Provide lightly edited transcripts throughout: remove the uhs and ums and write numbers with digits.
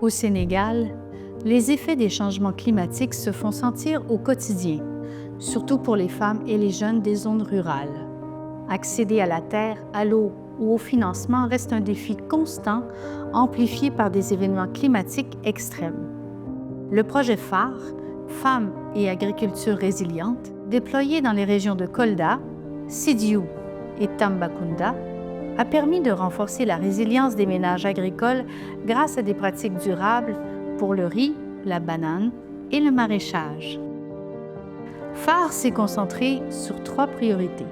Au Sénégal, les effets des changements climatiques se font sentir au quotidien, surtout pour les femmes et les jeunes des zones rurales. Accéder à la terre, à l'eau ou au financement reste un défi constant, amplifié par des événements climatiques extrêmes. Le projet phare, Femmes et agriculture résiliente, déployé dans les régions de Kolda, Sidiou et Tambacounda, a permis de renforcer la résilience des ménages agricoles grâce à des pratiques durables pour le riz, la banane et le maraîchage. Phare s'est concentré sur 3 priorités: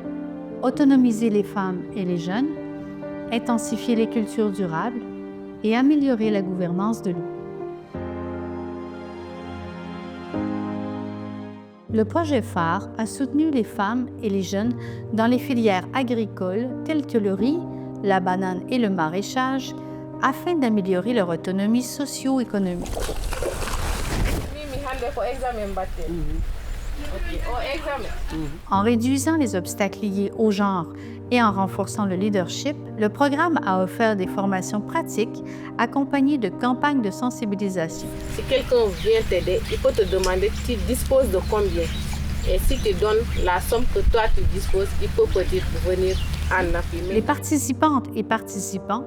autonomiser les femmes et les jeunes, intensifier les cultures durables et améliorer la gouvernance de l'eau. Le projet phare a soutenu les femmes et les jeunes dans les filières agricoles telles que le riz, la banane et le maraîchage afin d'améliorer leur autonomie socio-économique. En réduisant les obstacles liés au genre et en renforçant le leadership, le programme a offert des formations pratiques accompagnées de campagnes de sensibilisation. Si quelqu'un vient t'aider, il faut te demander tu disposes de combien. Et si tu donnes la somme que toi tu disposes, il faut peut-être venir en appui. Les participantes et participants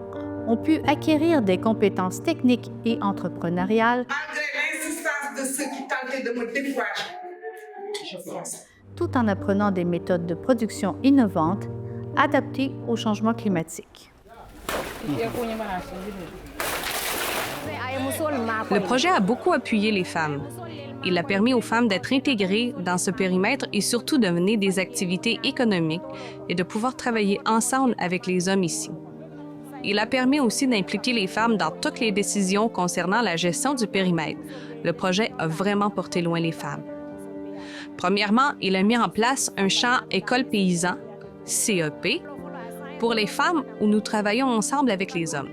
ont pu acquérir des compétences techniques et entrepreneuriales, malgré l'insistance de ceux qui tentaient de me décourager. tout en apprenant des méthodes de production innovantes adaptées au changement climatique. Le projet a beaucoup appuyé les femmes. Il a permis aux femmes d'être intégrées dans ce périmètre et surtout de mener des activités économiques et de pouvoir travailler ensemble avec les hommes ici. Il a permis aussi d'impliquer les femmes dans toutes les décisions concernant la gestion du périmètre. Le projet a vraiment porté loin les femmes. Premièrement, il a mis en place un champ école paysan, CEP, pour les femmes où nous travaillons ensemble avec les hommes.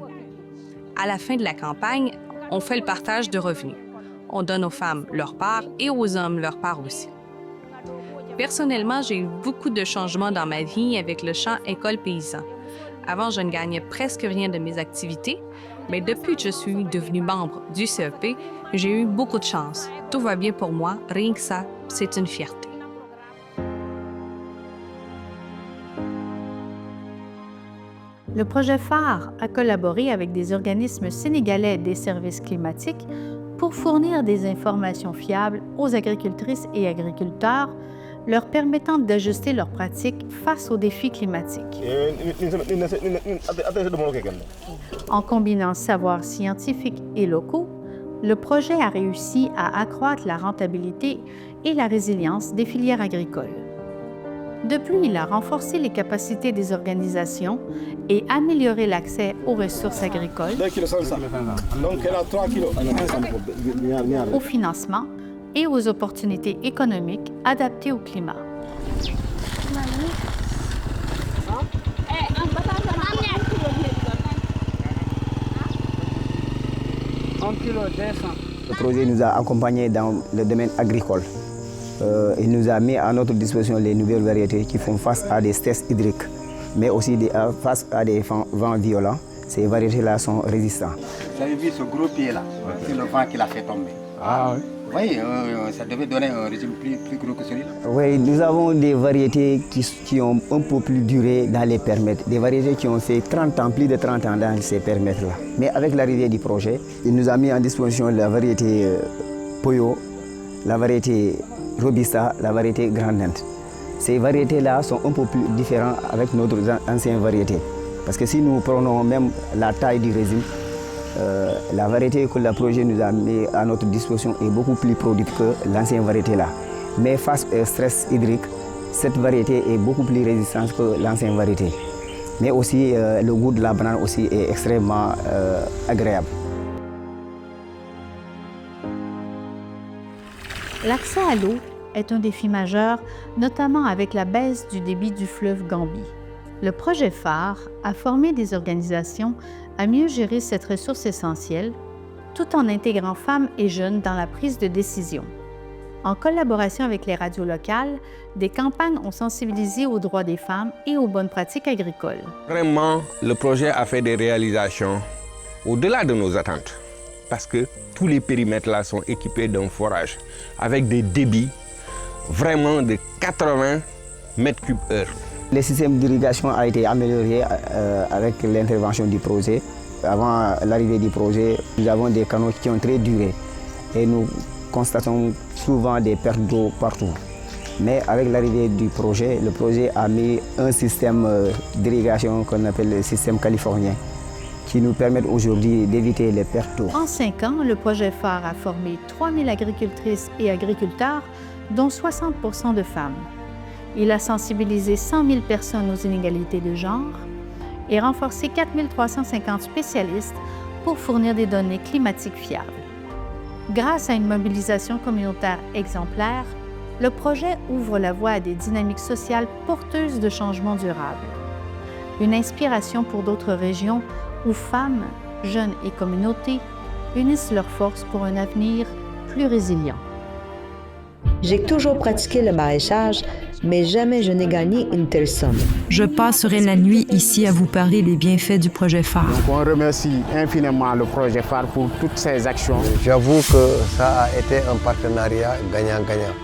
À la fin de la campagne, on fait le partage de revenus. On donne aux femmes leur part et aux hommes leur part aussi. Personnellement, j'ai eu beaucoup de changements dans ma vie avec le champ école paysan. Avant, je ne gagnais presque rien de mes activités, mais depuis que je suis devenue membre du CEP, j'ai eu beaucoup de chance. Tout va bien pour moi, rien que ça, c'est une fierté. Le projet phare a collaboré avec des organismes sénégalais des services climatiques pour fournir des informations fiables aux agricultrices et agriculteurs, leur permettant d'ajuster leurs pratiques face aux défis climatiques. En combinant savoirs scientifiques et locaux, le projet a réussi à accroître la rentabilité et la résilience des filières agricoles. De plus, il a renforcé les capacités des organisations et amélioré l'accès aux ressources agricoles, au financement et aux opportunités économiques adaptées au climat. Le projet nous a accompagnés dans le domaine agricole. Il nous a mis à notre disposition les nouvelles variétés qui font face à des stress hydriques, mais aussi face à des vents violents. Ces variétés-là sont résistantes. Vous avez vu ce gros pied-là, c'est le vent qui l'a fait tomber. Ah oui. Oui, ça devait donner un régime plus gros que celui-là. Oui, nous avons des variétés qui ont un peu plus duré dans les permètres. Des variétés qui ont fait 30 ans, plus de 30 ans dans ces permètres-là. Mais avec l'arrivée du projet, il nous a mis en disposition la variété Poyo, la variété Robusta, la variété Grandente. Ces variétés-là sont un peu plus différentes avec notre ancienne variété. Parce que si nous prenons même la taille du régime, la variété que le projet nous a mis à notre disposition est beaucoup plus productive que l'ancienne variété là. Mais face au stress hydrique, cette variété est beaucoup plus résistante que l'ancienne variété. Mais aussi le goût de la banane aussi est extrêmement agréable. L'accès à l'eau est un défi majeur, notamment avec la baisse du débit du fleuve Gambie. Le projet phare a formé des organisations à mieux gérer cette ressource essentielle, tout en intégrant femmes et jeunes dans la prise de décision. En collaboration avec les radios locales, des campagnes ont sensibilisé aux droits des femmes et aux bonnes pratiques agricoles. Vraiment, le projet a fait des réalisations au-delà de nos attentes. parce que tous les périmètres là sont équipés d'un forage avec des débits vraiment de 80 mètres cubes heure. Le système d'irrigation a été amélioré avec l'intervention du projet. Avant l'arrivée du projet, nous avons des canaux qui ont très duré et nous constatons souvent des pertes d'eau partout. Mais avec l'arrivée du projet, le projet a mis un système d'irrigation qu'on appelle le système californien, qui nous permet aujourd'hui d'éviter les pertes d'eau. En 5 ans, le projet phare a formé 3000 agricultrices et agriculteurs, dont 60% de femmes. Il a sensibilisé 100 000 personnes aux inégalités de genre et renforcé 4 350 spécialistes pour fournir des données climatiques fiables. Grâce à une mobilisation communautaire exemplaire, le projet ouvre la voie à des dynamiques sociales porteuses de changements durables. Une inspiration pour d'autres régions où femmes, jeunes et communautés unissent leurs forces pour un avenir plus résilient. J'ai toujours pratiqué le maraîchage, mais jamais je n'ai gagné une telle somme. Je passerai la nuit ici à vous parler des bienfaits du projet phare. Donc on remercie infiniment le projet phare pour toutes ses actions. J'avoue que ça a été un partenariat gagnant-gagnant.